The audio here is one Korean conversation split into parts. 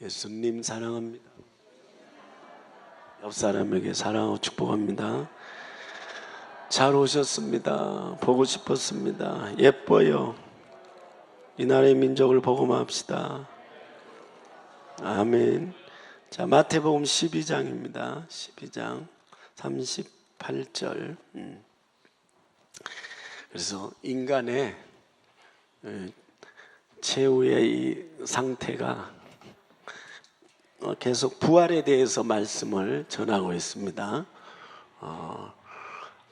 예수님 사랑합니다. 옆 사람에게 사랑하고 축복합니다. 잘 오셨습니다. 보고 싶었습니다. 예뻐요. 이 나라의 민족을 복음합시다. 아멘. 자, 마태복음 12장입니다. 12장 38절. 그래서 인간의 최후의 이 상태가 계속 부활에 대해서 말씀을 전하고 있습니다.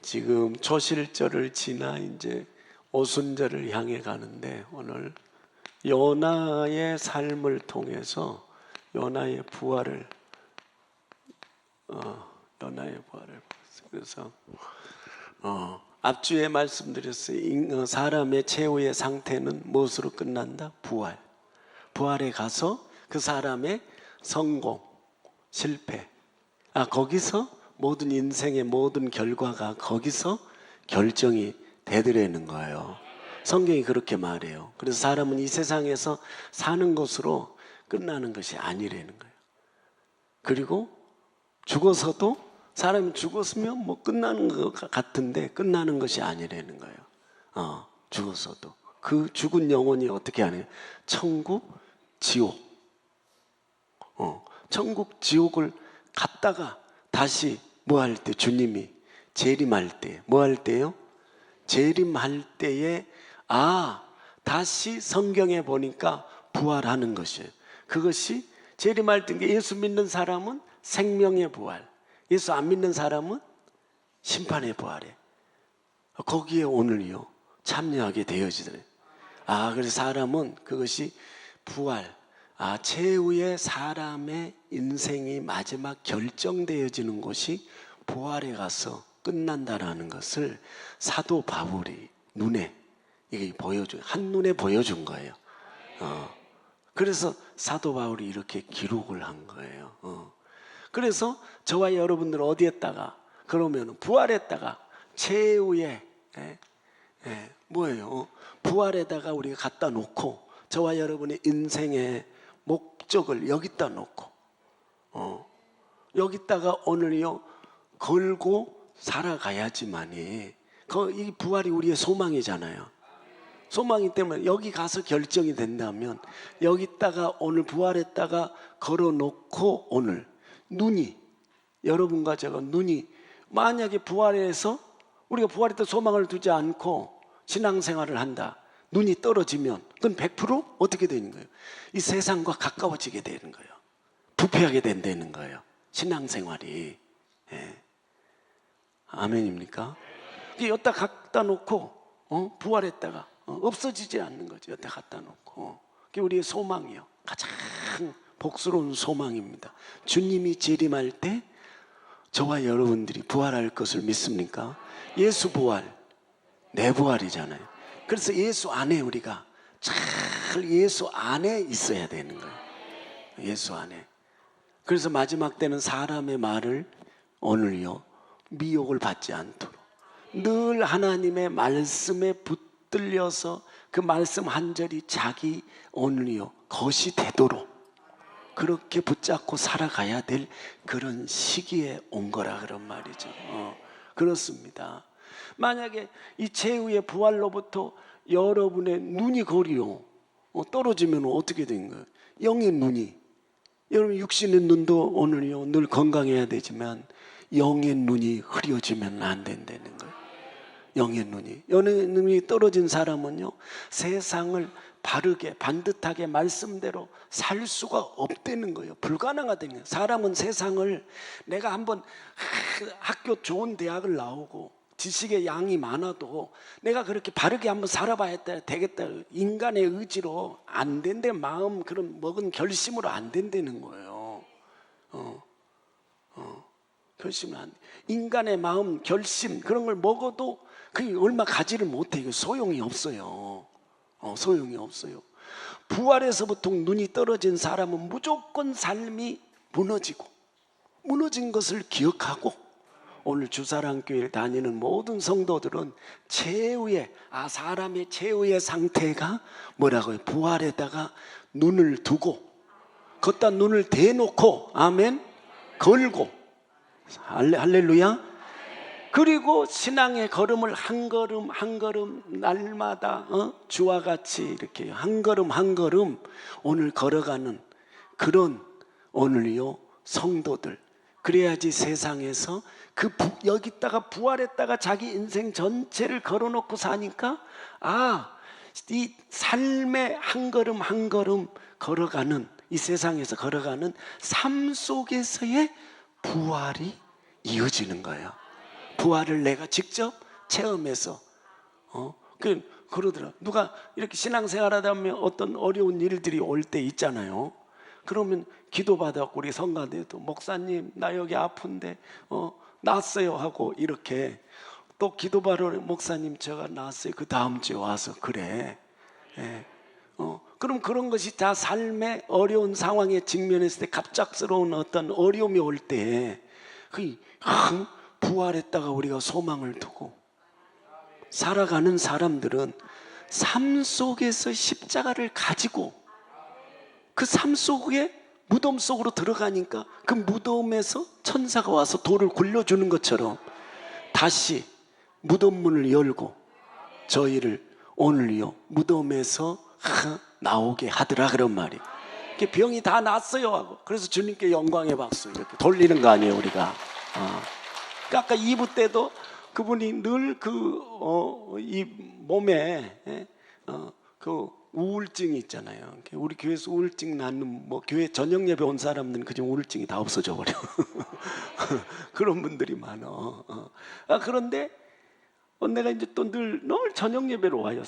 지금 초실절을 지나 이제 오순절을 향해 가는데, 오늘 요나의 삶을 통해서 요나의 부활을 그래서 앞주에 말씀드렸어요. 사람의 최후의 상태는 무엇으로 끝난다? 부활에 가서 그 사람의 성공, 실패, 거기서 모든 인생의 모든 결과가 거기서 결정이 되더라는 거예요. 성경이 그렇게 말해요. 그래서 사람은 이 세상에서 사는 것으로 끝나는 것이 아니라는 거예요. 그리고 죽어서도, 사람이 죽었으면 뭐 끝나는 것 같은데 끝나는 것이 아니라는 거예요. 죽었어도 그 죽은 영혼이 어떻게 하냐? 천국, 지옥. 천국, 지옥을 갔다가 다시 뭐 할 때? 주님이 재림할 때 뭐 할 때요? 재림할 때에 다시 성경에 보니까 부활하는 것이에요. 그것이 재림할 때, 예수 믿는 사람은 생명의 부활, 예수 안 믿는 사람은 심판의 부활에, 거기에 오늘요 참여하게 되어지더래요. 그래서 사람은 그것이 부활, 최후의 사람의 인생이 마지막 결정되어지는 곳이 부활에 가서 끝난다라는 것을 사도 바울이 눈에 이게 한눈에 보여준 거예요. 그래서 사도 바울이 이렇게 기록을 한 거예요. 그래서 저와 여러분들 어디에다가, 그러면 부활했다가 최후의 뭐예요? 부활에다가 우리가 갖다 놓고 저와 여러분의 인생의 목적을 여기다 놓고 여기다가 오늘요 걸고 살아가야지만이, 이 부활이 우리의 소망이잖아요. 소망이 때문에 여기 가서 결정이 된다면, 여기다가 오늘 부활했다가 걸어놓고, 오늘 눈이, 여러분과 제가 눈이 만약에 부활해서 우리가 부활했다 소망을 두지 않고 신앙생활을 한다, 눈이 떨어지면 그건 100% 어떻게 되는 거예요? 이 세상과 가까워지게 되는 거예요. 부패하게 된다는 거예요, 신앙생활이. 아멘입니까? 여기다 갖다 놓고 부활했다가 없어지지 않는 거죠. 여기다 갖다 놓고. 그게 우리의 소망이요, 가장 복스러운 소망입니다. 주님이 재림할 때 저와 여러분들이 부활할 것을 믿습니까? 예수 부활, 내 부활이잖아요. 그래서 예수 안에, 우리가 잘 예수 안에 있어야 되는 거예요. 예수 안에. 그래서 마지막 때는 사람의 말을 오늘요 미혹을 받지 않도록 늘 하나님의 말씀에 붙들려서 그 말씀 한 절이 자기 오늘요 것이 되도록 그렇게 붙잡고 살아가야 될 그런 시기에 온 거라, 그런 말이죠. 그렇습니다. 만약에 이 최후의 부활로부터 여러분의 눈이 거리요 떨어지면 어떻게 된 거예요? 영의 눈이, 여러분 육신의 눈도 오늘요 늘 건강해야 되지만 영의 눈이 흐려지면 안 된다는 거예요. 영의 눈이 떨어진 사람은요 세상을 바르게 반듯하게 말씀대로 살 수가 없다는 거예요. 불가능하다는 거예요. 사람은 세상을, 내가 한번 학교 좋은 대학을 나오고 지식의 양이 많아도 내가 그렇게 바르게 한번 살아봐야 되겠다, 인간의 의지로 안 된대, 마음 그런 먹은 결심으로 안 된다는 거예요. 결심은 안 돼. 인간의 마음 결심 그런 걸 먹어도 그게 얼마 가지를 못해. 이거 소용이 없어요. 소용이 없어요. 부활에서부터 눈이 떨어진 사람은 무조건 삶이 무너진 것을 기억하고, 오늘 주사랑교회를 다니는 모든 성도들은 최후의, 사람의 최후의 상태가 뭐라고요? 부활에다가 눈을 두고 걷다 눈을 대놓고, 아멘, 걸고, 할렐루야. 그리고 신앙의 걸음을 한 걸음 한 걸음 날마다 주와 같이 이렇게 한 걸음 한 걸음 오늘 걸어가는 그런 오늘요 성도들. 그래야지 세상에서 여기다가 부활했다가 자기 인생 전체를 걸어놓고 사니까 이 삶의 한 걸음 한 걸음 걸어가는, 이 세상에서 걸어가는 삶 속에서의 부활이 이어지는 거예요. 부활을 내가 직접 체험해서 그러더라. 누가 이렇게 신앙생활하다 보면 어떤 어려운 일들이 올 때 있잖아요. 그러면 기도받았고 우리 성가대도 목사님 나 여기 아픈데 났어요 하고 이렇게 또 기도받으러 목사님 제가 났어요. 그 다음 주에 와서 그래. 그럼 그런 것이 다 삶의 어려운 상황에 직면했을 때 갑작스러운 어떤 어려움이 올 때 부활했다가 우리가 소망을 두고 살아가는 사람들은 삶 속에서 십자가를 가지고 그 삶 속에 무덤 속으로 들어가니까 그 무덤에서 천사가 와서 돌을 굴려주는 것처럼 다시 무덤 문을 열고 저희를 오늘요 무덤에서 나오게 하더라 그런 말이. 병이 다 났어요 하고 그래서 주님께 영광의 박수 이렇게 돌리는 거 아니에요 우리가. 아까 2부 때도 그분이 늘 이 몸에 그 우울증이 있잖아요. 우리 교회에서 우울증 낳는 교회 저녁 예배 온 사람들은 그중 우울증이 다 없어져 버려. 그런 분들이 많아. 그런데 내가 이제 또 늘 저녁 예배로 와요.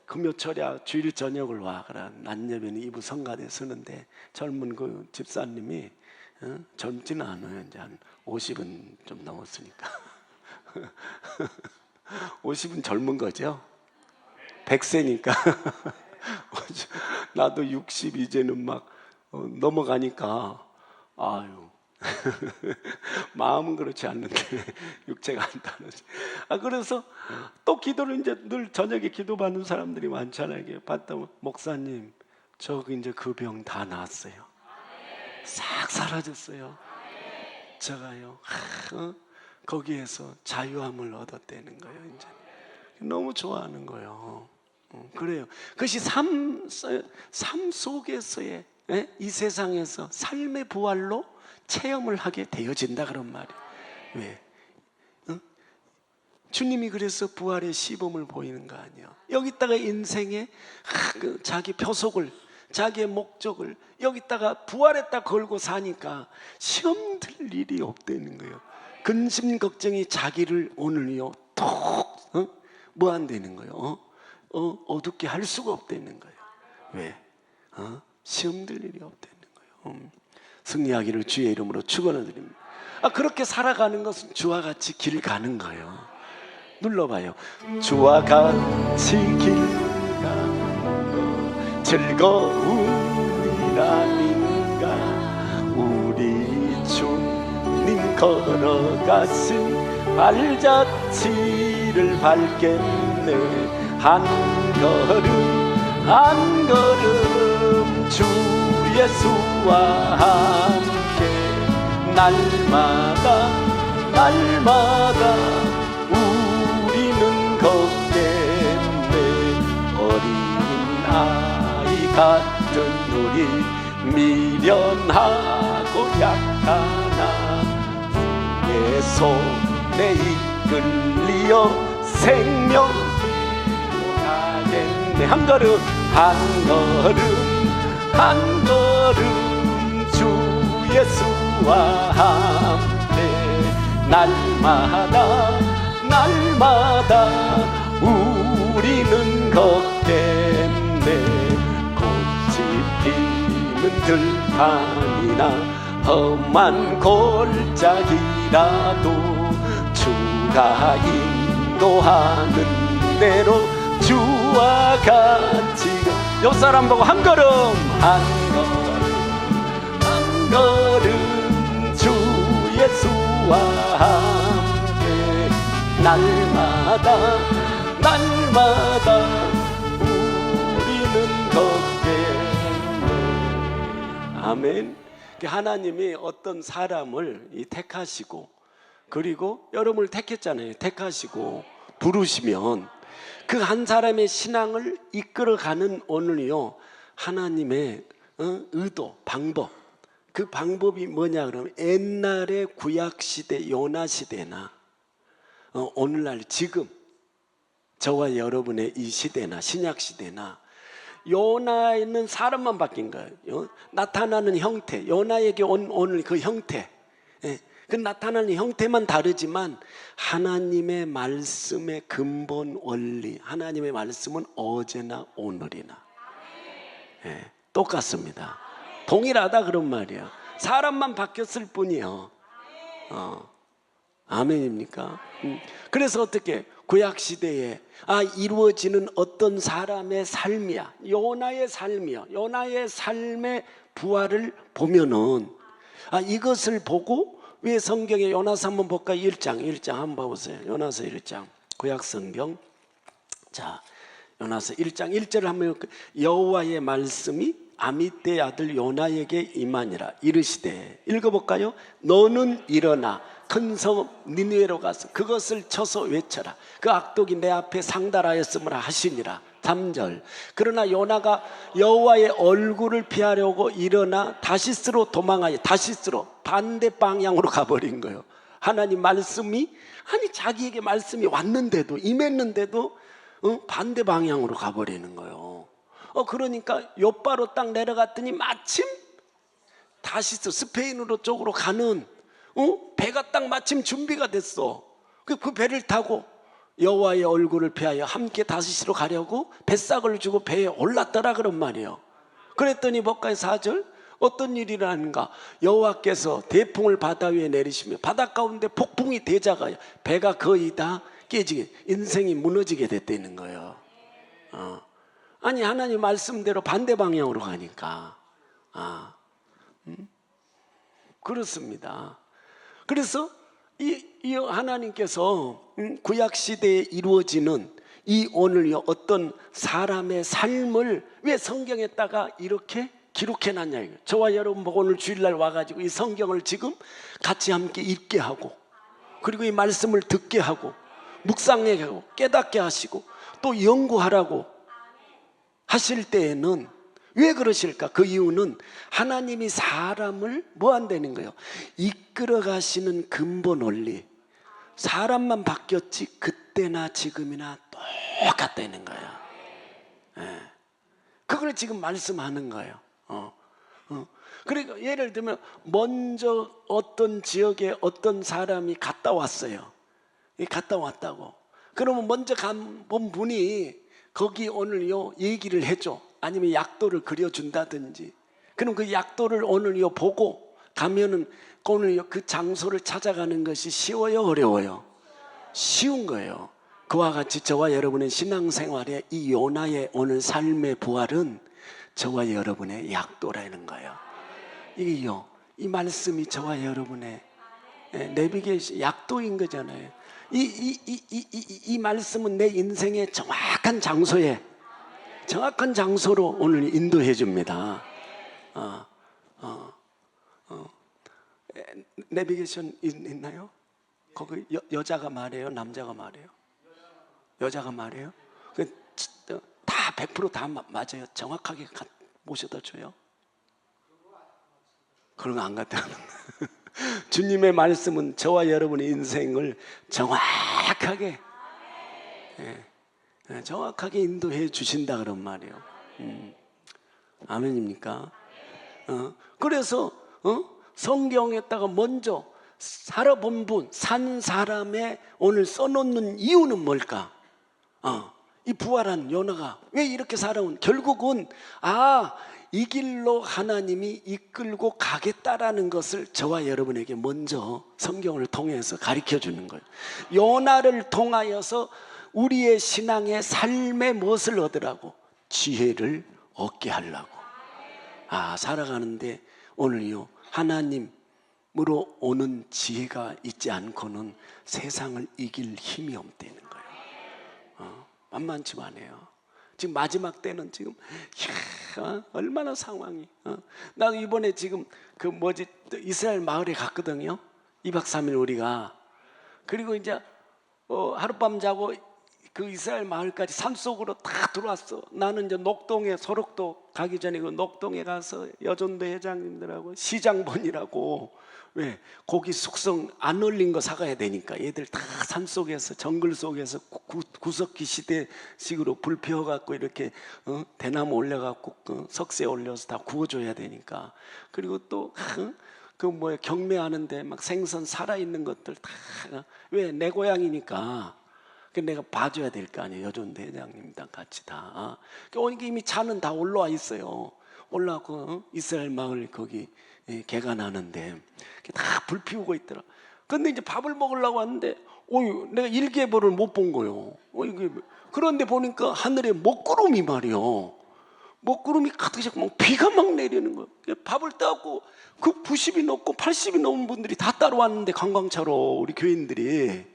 금요철야 주일 저녁을 와. 그래 낮 예배는 2부 성가대 쓰는데 젊은 그 집사님이 젊지는 않아요. 이제 한 50은 좀 넘었으니까. 50은 젊은 거죠. 100세니까. 나도 60 이제는 막 넘어가니까 아유. 마음은 그렇지 않는데 육체가 안 따르지. 그래서 또 기도를 이제 늘 저녁에 기도받는 사람들이 많잖아요. 봤다 목사님 저 이제 그 병 다 나았어요. 싹 사라졌어요. 제가요 거기에서 자유함을 얻었다는 거예요. 이제 너무 좋아하는 거예요. 그래요. 그것이 삶 속에서의 이 세상에서 삶의 부활로 체험을 하게 되어진다 그런 말이에요. 왜? 주님이 그래서 부활의 시범을 보이는 거 아니에요. 여기다가 인생의 자기 표속을 자기의 목적을 여기다가 부활했다 걸고 사니까 시험 들 일이 없다는 거예요. 근심 걱정이 자기를 오늘요 뭐 안 되는 거예요. 어둡게 할 수가 없다는 거예요. 왜? 시험 들 일이 없다는 거예요. 승리하기를 주의 이름으로 축원드립니다. 그렇게 살아가는 것은 주와 같이 길 가는 거예요. 눌러봐요. 주와 같이 길 가는 거 즐거움이라는가. 우리 주님 걸어가신 발자취를 밟겠네. 한 걸음 한 걸음 주 예수와 함께 날마다 날마다 우리는 걷겠네. 어린아이 같은 우리 미련하고 약하나 주의 손에 이끌리어 생명 가겠네. 한 걸음 한 걸음 한 걸음 주 예수와 함께 날마다 날마다 우리는 걷겠네. 꽃이 피는 들판이나 험한 골짜기라도 주가 인도하는 대로 주와 같이 옆 사람 보고 한 걸음 한 걸음 주 예수와 함께 날마다 날마다 우리는 걷겠네. 아멘. 하나님이 어떤 사람을 택하시고, 그리고 여러분을 택했잖아요. 택하시고 부르시면 그 한 사람의 신앙을 이끌어가는 오늘요 하나님의 의도, 방법. 그 방법이 뭐냐 그러면 옛날의 구약시대 요나시대나 오늘날 지금 저와 여러분의 이 시대나 신약시대나 요나에는 사람만 바뀐 거예요. 나타나는 형태, 요나에게 온 오늘 그 형태, 그 나타나는 형태만 다르지만 하나님의 말씀의 근본 원리, 하나님의 말씀은 어제나 오늘이나 똑같습니다. 동일하다 그런 말이야. 사람만 바뀌었을 뿐이요. 아멘입니까? 그래서 어떻게 구약시대에 이루어지는 어떤 사람의 삶이야, 요나의 삶이야, 요나의 삶의 부활을 보면은 이것을 보고 왜 성경에 요나서 한번 볼까요? 1장 한번 보세요. 요나서 1장 구약성경. 자, 요나서 1장 1절을 한번 볼까요? 여호와의 말씀이 아미떼의 아들 요나에게 임하니라. 이르시되, 읽어볼까요? 너는 일어나 큰 성 니느웨로 가서 그것을 쳐서 외쳐라. 그 악독이 내 앞에 상달하였음을 하시니라. 3절. 그러나 요나가 여호와의 얼굴을 피하려고 일어나 다시스로 도망하여, 다시스로 반대 방향으로 가버린 거예요. 하나님 말씀이, 자기에게 말씀이 왔는데도, 임했는데도 반대 방향으로 가버리는 거예요. 그러니까 욥바로 딱 내려갔더니 마침 다시스 스페인으로 쪽으로 가는 배가 딱 마침 준비가 됐어. 그 배를 타고 여호와의 얼굴을 피하여 함께 다시스로 가려고 뱃삭을 주고 배에 올랐더라 그런 말이에요. 그랬더니 뭘까요? 4절. 어떤 일이 일어나는가? 여호와께서 대풍을 바다 위에 내리시며 바다 가운데 폭풍이 대자가요. 배가 거의 다 깨지게, 인생이 무너지게 됐다는 거예요. 하나님 말씀대로 반대 방향으로 가니까. 그렇습니다. 그래서 이 하나님께서 구약 시대에 이루어지는 이 오늘 어떤 사람의 삶을 왜 성경에다가 이렇게 기록해 놨냐 이거예요. 저와 여러분 보고 오늘 주일날 와가지고 이 성경을 지금 같이 함께 읽게 하고, 그리고 이 말씀을 듣게 하고, 묵상하게 하고, 깨닫게 하시고, 또 연구하라고 하실 때에는 왜 그러실까? 그 이유는 하나님이 사람을 뭐 한다는 거예요? 이끌어 가시는 근본 원리. 사람만 바뀌었지 그때나 지금이나 똑같다는 거예요. 그걸 지금 말씀하는 거예요. 그러니까 예를 들면 먼저 어떤 지역에 어떤 사람이 갔다 왔어요. 갔다 왔다고. 그러면 먼저 간 분이 거기 오늘요 얘기를 해줘. 아니면 약도를 그려준다든지. 그럼 그 약도를 오늘요 보고 가면은 오늘요 그 장소를 찾아가는 것이 쉬워요, 어려워요? 쉬운 거예요. 그와 같이 저와 여러분의 신앙생활에 이 요나의 오늘 삶의 부활은 저와 여러분의 약도라는 거예요. 이게요, 이 말씀이 저와 여러분의 내비게이션 약도인 거잖아요. 이 말씀은 내 인생의 정확한 장소에, 정확한 장소로 오늘 인도해 줍니다. 내비게이션 있나요? 거기 여자가 말해요? 남자가 말해요? 여자가 말해요? 다 100% 다 맞아요? 정확하게 모셔다 줘요? 그런 거 안 갖다 주님의 말씀은 저와 여러분의 인생을 정확하게 정확하게 인도해 주신다 그런 말이에요. 아멘입니까? 그래서 성경에다가 먼저 살아본 분, 산 사람의 오늘 써놓는 이유는 뭘까? 이 부활한 요나가 왜 이렇게 살아온, 결국은 이 길로 하나님이 이끌고 가겠다라는 것을 저와 여러분에게 먼저 성경을 통해서 가르쳐 주는 거예요. 요나를 통하여서 우리의 신앙의 삶의 무엇을 얻으라고? 지혜를 얻게 하려고. 살아가는데 오늘요 하나님으로 오는 지혜가 있지 않고는 세상을 이길 힘이 없다는 거예요. 만만치 않아요. 지금 마지막 때는 지금 얼마나 상황이. 나 이번에 지금 이스라엘 마을에 갔거든요. 2박 3일 우리가. 그리고 이제 하룻밤 자고 그 이스라엘 마을까지 산속으로 다 들어왔어. 나는 이제 녹동에, 소록도 가기 전에 그 녹동에 가서 여전도 회장님들하고 시장본이라고, 왜 고기 숙성 안 얼린 거 사가야 되니까 얘들 다 산속에서, 정글 속에서 구석기 시대식으로 불 피워갖고 이렇게 대나무 올려갖고 석쇠 올려서 다 구워줘야 되니까. 그리고 또 경매하는데 막 생선 살아있는 것들 다, 왜 내 고향이니까 내가 봐줘야 될 거 아니에요. 여전도 회장님이랑 같이 다. 그러니까 이미 차는 다 올라와 있어요. 올라가고 이스라엘 마을 거기 개간하는데 다 불 피우고 있더라. 근데 이제 밥을 먹으려고 왔는데 내가 일개보를 못 본 거예요. 그런데 보니까 하늘에 먹구름이 말이요. 먹구름이 가득 막 비가 막 내리는 거예요. 밥을 따고 그 90이 넘고 80이 넘은 분들이 다 따라왔는데, 관광차로 우리 교인들이.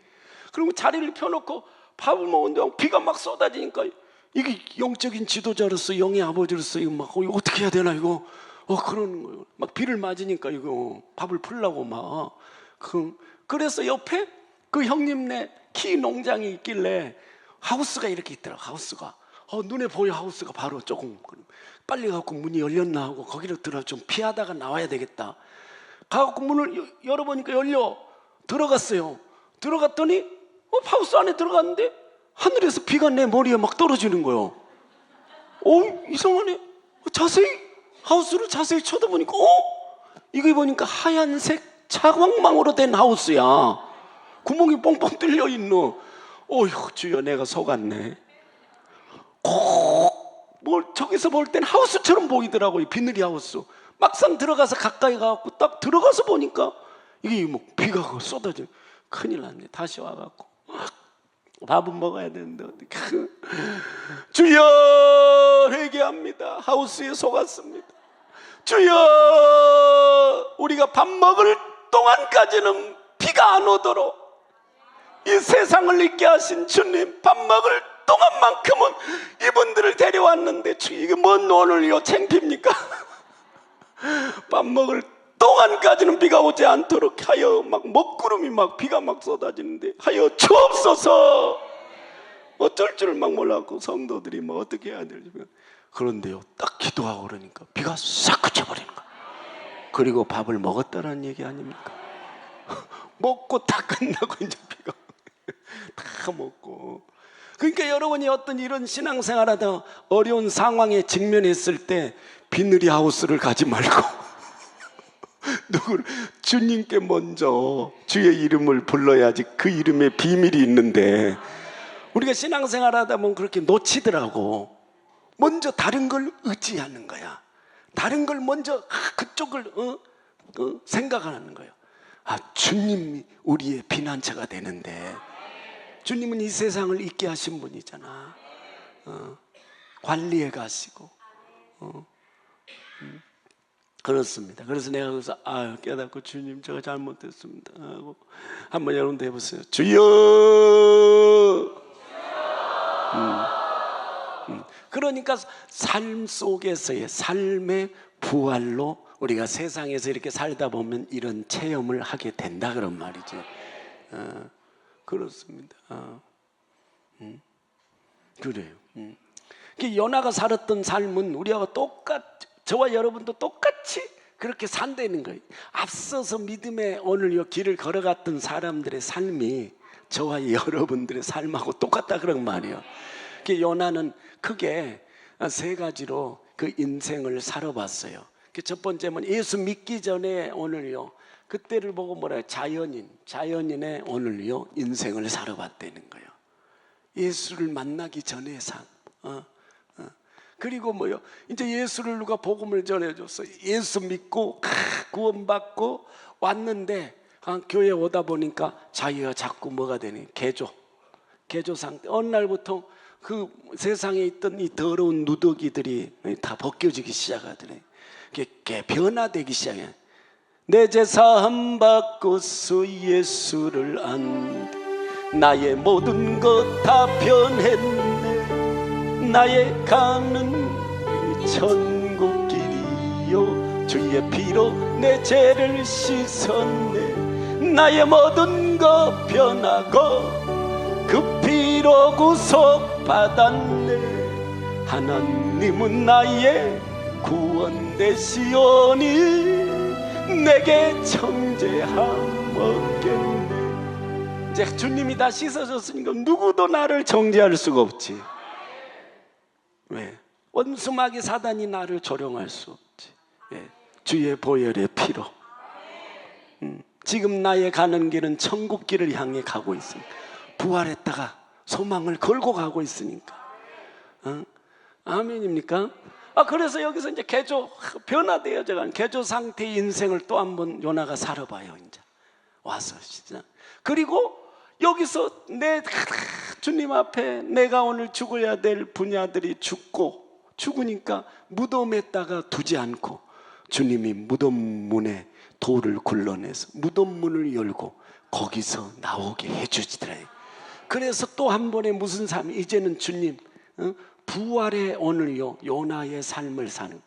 그리고 자리를 펴놓고 밥을 먹는데 비가 막 쏟아지니까, 이게 영적인 지도자로서, 영의 아버지로서 이거 막 이거 어떻게 해야 되나 이거 그러는 거예요. 막 비를 맞으니까 이거 밥을 풀라고 막. 그래서 옆에 그 형님네 키 농장이 있길래 하우스가 이렇게 있더라. 하우스가 눈에 보여. 하우스가 바로 조금 빨리 가고 문이 열렸나 하고 거기로 들어 좀 피하다가 나와야 되겠다. 가갖고 문을 열어보니까 열려. 들어갔어요. 들어갔더니 하우스 안에 들어갔는데 하늘에서 비가 내 머리에 막 떨어지는 거예요. 이상하네. 하우스를 자세히 쳐다보니까 이거 보니까 하얀색 차광망으로 된 하우스야. 구멍이 뻥뻥 뚫려 있노. 주여, 내가 속았네. 저기서 볼 땐 하우스처럼 보이더라고요. 비늘이 하우스. 막상 들어가서 가까이 가갖고 딱 들어가서 보니까 이게 뭐 비가 쏟아져. 큰일 났네. 다시 와갖고 밥은 먹어야 되는데 어떻게. 주여, 회개합니다. 하우스에 속았습니다. 주여, 우리가 밥 먹을 동안까지는 비가 안 오도록 이 세상을 잊게 하신 주님, 밥 먹을 동안만큼은 이분들을 데려왔는데 이게 뭔 오늘요 창피입니까? 밥 먹을 동안까지는 비가 오지 않도록 하여, 막 먹구름이 막 비가 막 쏟아지는데 하여 주옵소서. 어쩔 줄을 막 몰랐고 성도들이 뭐 어떻게 해야 될지. 그런데요, 딱 기도하고 그러니까 비가 싹 그쳐버리는 거야. 그리고 밥을 먹었다는 얘기 아닙니까? 먹고 다 끝나고 이제 비가 다 먹고. 그러니까 여러분이 어떤 이런 신앙생활하다 어려운 상황에 직면했을 때 비늘이 하우스를 가지 말고 주님께 먼저 주의 이름을 불러야지. 그 이름에 비밀이 있는데 우리가 신앙생활하다 보면 그렇게 놓치더라고. 먼저 다른 걸 의지하는 거야. 다른 걸 먼저 그쪽을 생각하는 거예요. 주님이 우리의 피난처가 되는데, 주님은 이 세상을 잊게 하신 분이잖아. 관리해 가시고. 그렇습니다. 그래서 내가 거기서 깨닫고, 주님 제가 잘못했습니다 하고 한번 여러분도 해보세요. 주여. 그러니까 삶 속에서의 삶의 부활로 우리가 세상에서 이렇게 살다 보면 이런 체험을 하게 된다, 그런 말이죠. 그렇습니다. 그래요. 요나가 살았던 삶은 우리하고 저와 여러분도 똑같이 그렇게 산다는 거예요. 앞서서 믿음의 오늘 이 길을 걸어갔던 사람들의 삶이 저와 여러분들의 삶하고 똑같다, 그런 말이에요. 요나는 크게 세 가지로 그 인생을 살아봤어요. 첫 번째는 예수 믿기 전에 오늘요, 그때를 보고 뭐라 해요? 자연인의 오늘요 인생을 살아봤다는 거예요. 예수를 만나기 전의 삶. 그리고 뭐요? 이제 예수를 누가 복음을 전해줬어. 예수 믿고 구원받고 왔는데 교회 오다 보니까 자기가 자꾸 뭐가 되니? 개조 상태. 어느 날부터 그 세상에 있던 이 더러운 누더기들이 다 벗겨지기 시작하더래. 이게 변화되기 시작해. 내 제사함 받고서 예수를 안, 나의 모든 것 다 변했네. 나의 가는 천국길이요 주의 피로 내 죄를 씻었네. 나의 모든 것 변하고 그 피로 구속받았네. 하나님은 나의 구원 되시오니 내게 정죄함없겠네. 이제 주님이 다 씻어줬으니까 누구도 나를 정죄할 수가 없지. 왜? 원수마귀 사단이 나를 조롱할 수 없지. 왜? 주의 보혈의 피로. 지금 나의 가는 길은 천국 길을 향해 가고 있으니까, 부활했다가 소망을 걸고 가고 있으니까. 아멘입니까? 그래서 여기서 이제 개조 변화돼요. 제가 개조 상태의 인생을 또 한번 요나가 살아봐요. 이제 와서 진짜. 그리고 여기서 주님 앞에 내가 오늘 죽어야 될 분야들이 죽으니까 무덤에다가 두지 않고 주님이 무덤 문에 돌을 굴러내서 무덤 문을 열고 거기서 나오게 해주시더라. 그래서 또 한 번에 무슨 삶? 이제는 주님 부활의 오늘요 요나의 삶을 사는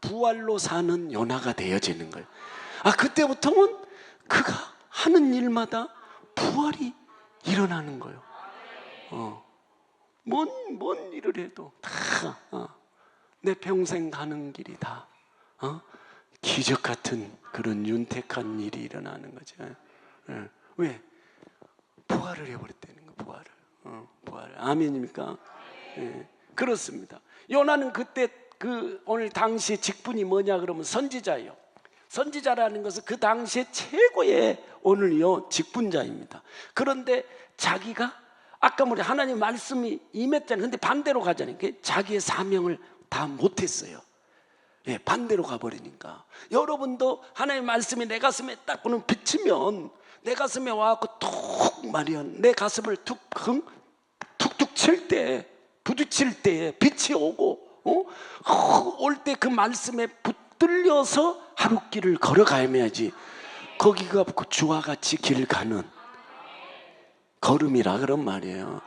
부활로 사는 요나가 되어지는 거예요. 그때부터는 그가 하는 일마다 부활이 일어나는 거예요. 뭔 일을 해도 다 내 평생 가는 길이 다 기적 같은 그런 윤택한 일이 일어나는 거죠. 왜? 부활을 해버렸다는 거. 부활을. 아멘입니까? 그렇습니다. 요나는 그때 오늘 당시의 직분이 뭐냐 그러면 선지자예요. 선지자라는 것은 그 당시에 최고의 오늘요 직분자입니다. 그런데 자기가 아까 우리 하나님 말씀이 임했잖아요. 근데 반대로 가잖아요. 자기의 사명을 다 못했어요. 반대로 가버리니까. 여러분도 하나님 말씀이 내 가슴에 딱 비치면 내 가슴에 와갖고 툭 말이야 내 가슴을 툭툭 칠 때 부딪힐 때 빛이 오고 올 때 그 말씀에 붙들려서 하루 길을 걸어가야지. 거기가 주와 같이 길 가는 걸음이라 그런 말이에요.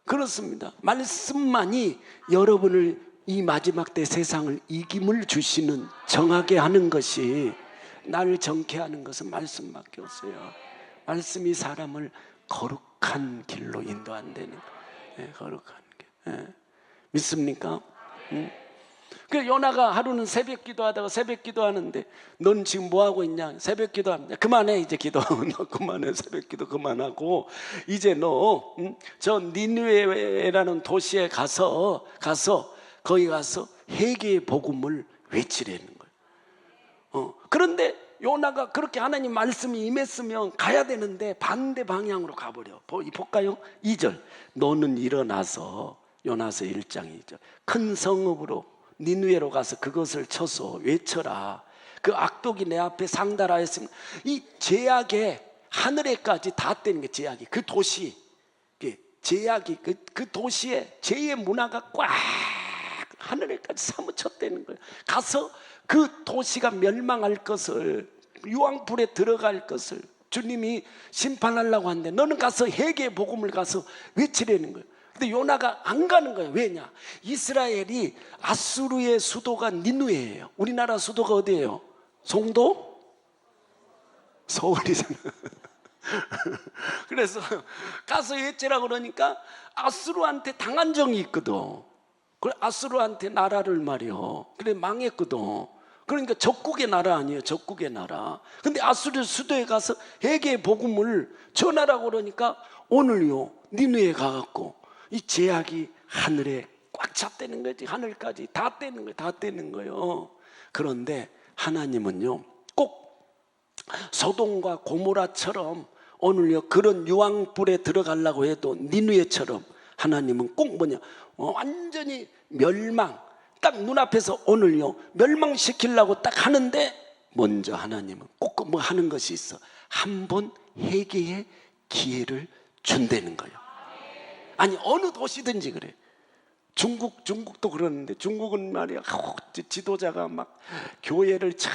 그렇습니다. 말씀만이 여러분을 이 마지막 때 세상을 이김을 주시는 정하게 하는 것이, 나를 정케 하는 것은 말씀밖에 없어요. 말씀이 사람을 거룩한 길로 인도한다는 거룩한 길. 믿습니까? 그 요나가 하루는 새벽 기도하다가 새벽 기도하는데 넌 지금 뭐 하고 있냐? 새벽 기도합니다. 그만해 이제 기도. 너 그만해. 새벽 기도 그만하고 이제 너 저 니느웨라는 도시에 가서 거기 가서 회개의 복음을 외치라는 거예요. 그런데 요나가 그렇게 하나님 말씀이 임했으면 가야 되는데 반대 방향으로 가버려. 볼까요? 2절. 너는 일어나서, 요나서 1장 2절. 큰 성읍으로 니느웨로 가서 그것을 쳐서 외쳐라. 그 악독이 내 앞에 상달하였으면, 이 제약의 하늘에까지 닿았다는 게 제약이. 그 도시, 제약이 그 도시에 죄의 문화가 꽉 하늘에까지 사무쳤다는 거예요. 가서 그 도시가 멸망할 것을, 유황불에 들어갈 것을 주님이 심판하려고 하는데 너는 가서 회개의 복음을 가서 외치라는 거예요. 근데 요나가 안 가는 거예요. 왜냐? 이스라엘이 아수르의 수도가 니느웨예요. 우리나라 수도가 어디예요? 송도? 서울이잖아. 그래서 가서 외치라고 그러니까 아수르한테 당한 적이 있거든. 그래 아수르한테 나라를 말이요. 그래 망했거든. 그러니까 적국의 나라 아니에요. 적국의 나라. 근데 아수르 수도에 가서 회개의 복음을 전하라고 그러니까 오늘요 니느웨에 가갖고 이 제약이 하늘에 꽉 찼다는 거지. 하늘까지 다 떼는 거예요. 다 떼는 거예요. 그런데 하나님은요 꼭 소돔과 고모라처럼 오늘요 그런 유황불에 들어가려고 해도 니느웨처럼 하나님은 꼭 뭐냐 완전히 멸망, 딱 눈앞에서 오늘요 멸망시키려고 딱 하는데 먼저 하나님은 꼭 뭐 하는 것이 있어. 한 번 회개의 기회를 준다는 거예요. 아니 어느 도시든지 그래. 중국도 그러는데 중국은 말이야 지도자가 막 교회를 참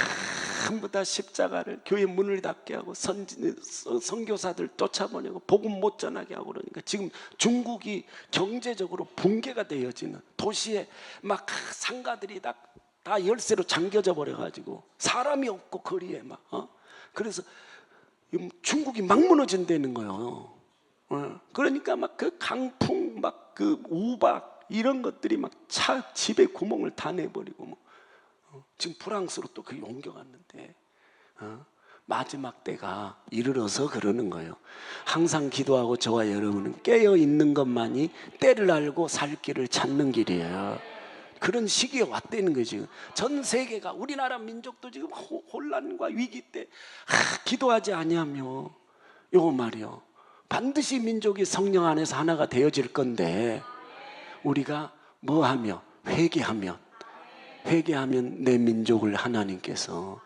전부 다 십자가를 교회 문을 닫게 하고 선교사들 쫓아보내고 복음 못 전하게 하고 그러니까 지금 중국이 경제적으로 붕괴가 되어지는 도시에 막 상가들이 다 열쇠로 잠겨져 버려가지고 사람이 없고 거리에 막 그래서 중국이 막 무너진다는 거예요. 그러니까 막 그 강풍 막 그 우박 이런 것들이 막 차 집에 구멍을 다 내버리고 뭐. 지금 프랑스로 또 그게 옮겨갔는데 마지막 때가 이르러서 그러는 거예요. 항상 기도하고 저와 여러분은 깨어있는 것만이 때를 알고 살 길을 찾는 길이에요. 그런 시기에 왔다는 거예요. 지금 전 세계가 우리나라 민족도 지금 혼란과 위기 때 기도하지 아니하며 요거 말이요, 반드시 민족이 성령 안에서 하나가 되어질 건데 우리가 뭐하며 회개하면 내 민족을 하나님께서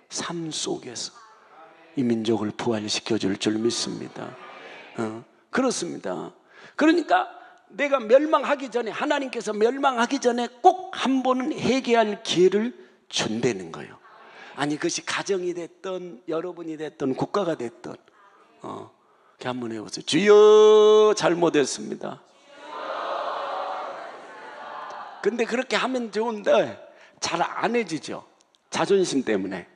삶 속에서 이 민족을 부활시켜 줄 믿습니다. 그렇습니다. 그러니까 내가 멸망하기 전에, 하나님께서 멸망하기 전에 꼭 한 번은 회개할 기회를 준다는 거예요. 아니 그것이 가정이 됐든 여러분이 됐든 국가가 됐든 이렇게 한번 해보세요. 주여 잘못했습니다. 근데 그렇게 하면 좋은데 잘 안 해지죠. 자존심 때문에.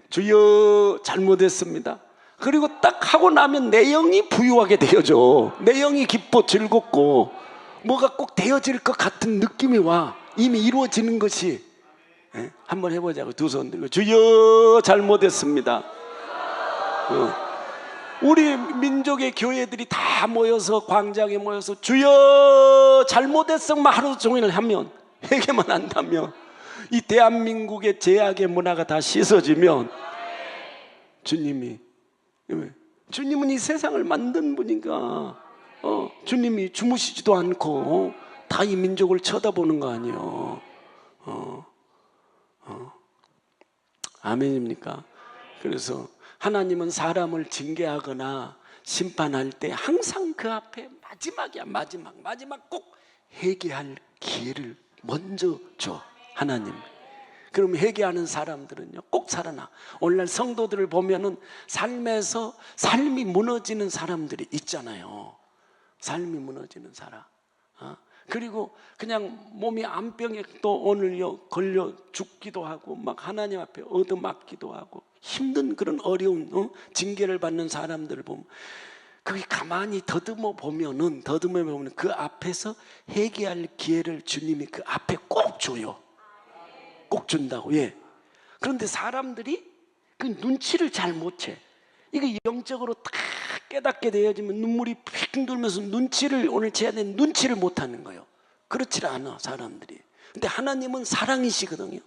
주여 잘못했습니다. 그리고 딱 하고 나면 내 영이 부유하게 되어져. 내 영이 기뻐 즐겁고 뭐가 꼭 되어질 것 같은 느낌이 와. 이미 이루어지는 것이. 한번 해보자고. 두 손 들고 주여 잘못했습니다. 우리 민족의 교회들이 다 모여서 광장에 모여서 주여 잘못했으면 하루 종일 하면, 회개만 한다면, 이 대한민국의 제약의 문화가 다 씻어지면 주님은 이 세상을 만든 분이니까 주님이 주무시지도 않고 다 이 민족을 쳐다보는 거 아니에요. 아멘입니까? 그래서 하나님은 사람을 징계하거나 심판할 때 항상 그 앞에 마지막 꼭 회개할 기회를 먼저 줘, 하나님. 그럼 회개하는 사람들은요 꼭 살아나. 오늘날 성도들을 보면은 삶에서 삶이 무너지는 사람들이 있잖아요. 삶이 무너지는 사람. 그리고 그냥 몸이 암병에 또 오늘요 걸려 죽기도 하고 막 하나님 앞에 얻어맞기도 하고 힘든 그런 어려운 징계를 받는 사람들을 보면 거기 가만히 더듬어 보면은 그 앞에서 회개할 기회를 주님이 그 앞에 꼭 줘요. 꼭 준다고. 예. 그런데 사람들이 그 눈치를 잘 못 채. 이게 영적으로 딱 깨닫게 되어지면 눈물이 핑 돌면서 눈치를 오늘 채야 되는 눈치를 못 하는 거예요. 그렇지 않아 사람들이. 근데 하나님은 사랑이시거든요.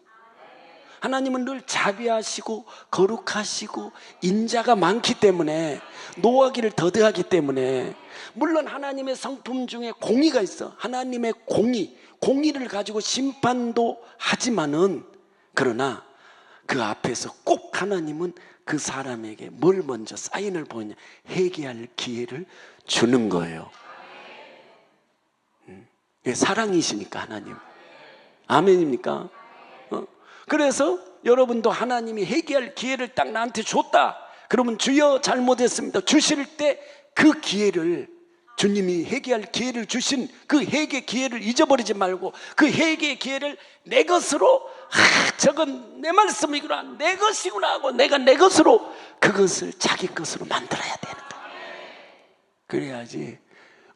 하나님은 늘 자비하시고 거룩하시고 인자가 많기 때문에, 노하기를 더디하기 때문에, 물론 하나님의 성품 중에 공의가 있어. 하나님의 공의를 가지고 심판도 하지만은, 그러나 그 앞에서 꼭 하나님은 그 사람에게 뭘 먼저 사인을 보이냐, 회개할 기회를 주는 거예요. 사랑이시니까 하나님. 아멘입니까? 그래서 여러분도 하나님이 회개할 기회를 딱 나한테 줬다 그러면 주여 잘못했습니다 주실 때 그 기회를, 주님이 회개할 기회를 주신 그 회개 기회를 잊어버리지 말고 그 회개의 기회를 내 것으로, 저건 내 말씀이구나, 내 것이구나 하고 내가 내 것으로 그것을 자기 것으로 만들어야 되는 거예요. 그래야지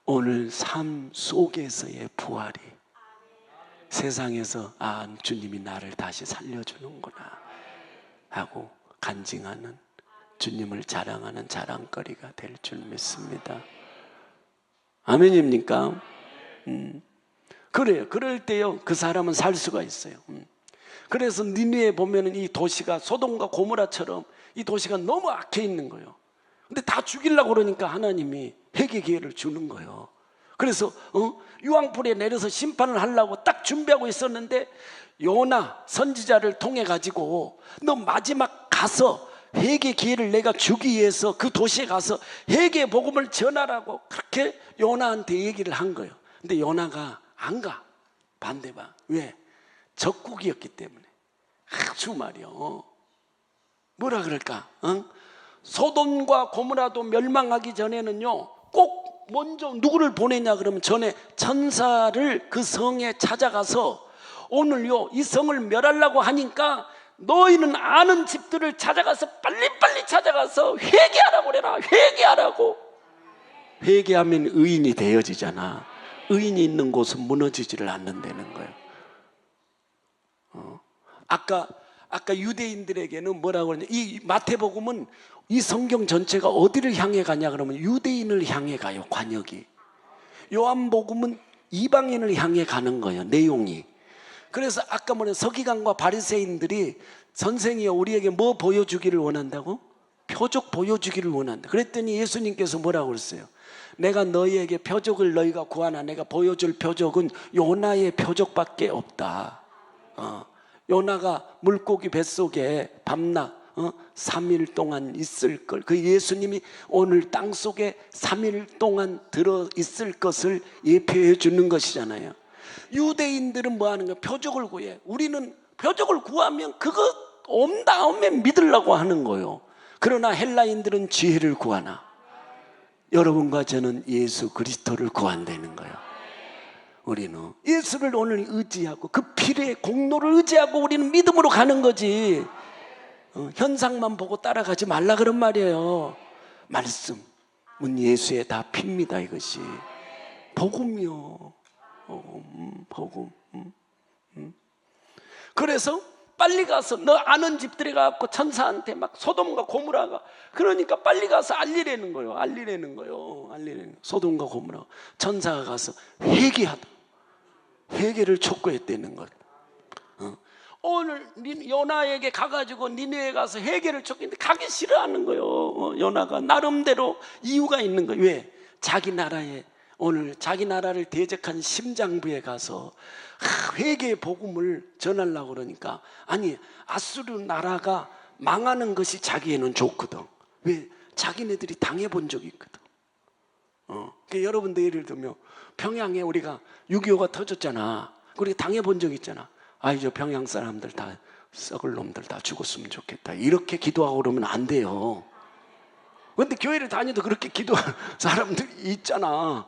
오늘 삶 속에서의 부활이 세상에서 주님이 나를 다시 살려주는구나 하고 간증하는, 주님을 자랑하는 자랑거리가 될 줄 믿습니다. 아멘입니까? 그래요. 그럴 때요 그 사람은 살 수가 있어요. 그래서 니느웨에 보면은 이 도시가 소돔과 고모라처럼 이 도시가 너무 악해 있는 거예요. 근데 다 죽이려고 그러니까 하나님이 회개 기회를 주는 거예요. 그래서 유황불에 내려서 심판을 하려고 딱 준비하고 있었는데 요나 선지자를 통해 가지고 너 마지막 가서 회개 기회를 내가 주기 위해서 그 도시에 가서 회개 복음을 전하라고 그렇게 요나한테 얘기를 한 거예요. 근데 요나가 안 가. 반대방. 왜? 적국이었기 때문에. 아주 말이요. 뭐라 그럴까? 소돔과 고모라도 멸망하기 전에는요, 꼭 먼저 누구를 보내냐 그러면 전에 천사를 그 성에 찾아가서 오늘요 이 성을 멸하려고 하니까 너희는 아는 집들을 찾아가서 빨리빨리 찾아가서 회개하라고 그래라. 회개하라고. 회개하면 의인이 되어지잖아. 의인이 있는 곳은 무너지지를 않는다는 거예요. 아까 유대인들에게는 뭐라고 그러냐, 이 마태복음은 이 성경 전체가 어디를 향해 가냐 그러면 유대인을 향해 가요. 관역이. 요한복음은 이방인을 향해 가는 거예요. 내용이. 그래서 아까 뭐냐, 서기관과 바리새인들이 선생이여 우리에게 뭐 보여주기를 원한다고? 표적 보여주기를 원한다. 그랬더니 예수님께서 뭐라고 그랬어요? 내가 너희에게 표적을 너희가 구하나 내가 보여줄 표적은 요나의 표적밖에 없다. 요나가 물고기 뱃속에 밤낮 3일 동안 있을 걸, 그 예수님이 오늘 땅속에 3일 동안 들어있을 것을 예표해 주는 것이잖아요. 유대인들은 뭐 하는 거야? 표적을 구해. 우리는 표적을 구하면 그거 온 다음에 믿으려고 하는 거예요. 그러나 헬라인들은 지혜를 구하나 여러분과 저는 예수 그리스도를 구한다는 거예요. 우리는 예수를 오늘 의지하고 그 피의 공로를 의지하고 우리는 믿음으로 가는 거지. 현상만 보고 따라가지 말라 그런 말이에요. 말씀은 예수의 다 피입니다. 이것이 복음이요. 복음. 그래서 빨리 가서 너 아는 집들에 가서 천사한테 막 소돔과 고모라가 그러니까 빨리 가서 알리라는 거예요. 알리라는 거예요. 소돔과 고모라 천사가 가서 회개하다. 회개를 촉구했다는 것. 오늘 요나에게 가가지고 니네에 가서 회개를 촉구했는데 가기 싫어하는 거예요. 요나가 나름대로 이유가 있는 거예요. 왜? 자기 나라에 오늘 자기 나라를 대적한 심장부에 가서 회개의 복음을 전하려고 그러니까 아니 아수르 나라가 망하는 것이 자기에는 좋거든. 왜? 자기네들이 당해본 적이 있거든. 그러니까 여러분들 예를 들면 평양에 우리가 6.25가 터졌잖아. 우리 당해본 적 있잖아. 아이 저 평양 사람들 다 썩을 놈들 다 죽었으면 좋겠다 이렇게 기도하고 그러면 안 돼요. 근데 교회를 다녀도 그렇게 기도하는 사람들이 있잖아.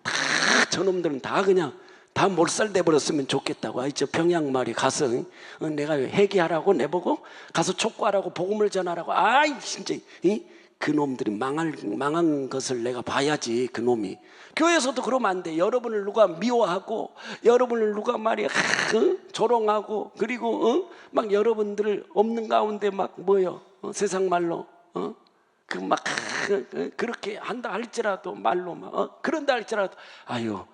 다 저놈들은 다 그냥 다 몰살돼 버렸으면 좋겠다고. 아이 저 평양 말이 가서 내가 회개하라고 내보고 가서 촉구하라고 복음을 전하라고. 아이 진짜 그 놈들이 망한 것을 내가 봐야지. 그 놈이 교회에서도 그러면 안 돼. 여러분을 누가 미워하고 여러분을 누가 말이야 조롱하고 그리고 막 여러분들을 없는 가운데 막 뭐요 세상 말로 그 막 그렇게 한다 할지라도 말로 막 그런다 할지라도 아유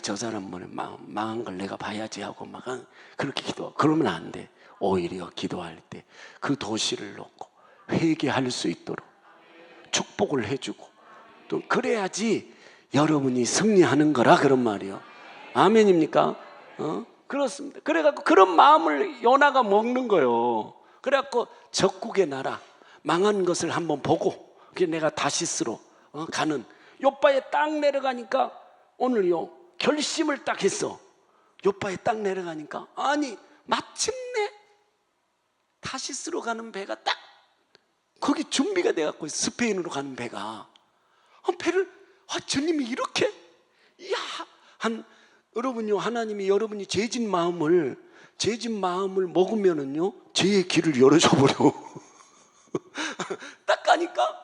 저 사람 뭐네 망한 걸 내가 봐야지 하고 막 그렇게 기도. 그러면 안 돼. 오히려 기도할 때 그 도시를 놓고 회개할 수 있도록 축복을 해주고 또 그래야지 여러분이 승리하는 거라 그런 말이요. 아멘입니까? 그렇습니다. 그래갖고 그런 마음을 요나가 먹는 거예요. 그래갖고 적국의 나라 망한 것을 한번 보고 그게 내가 다시스로 가는 요바에 딱 내려가니까 오늘요 결심을 딱 했어. 요바에 딱 내려가니까 아니 마침내 다시스로 가는 배가 딱 거기 준비가 돼갖고 스페인으로 가는 배가 배를 주님이 이렇게 여러분요 하나님이 여러분이 죄진 마음을 먹으면은요 죄의 길을 열어줘 버려. 딱 가니까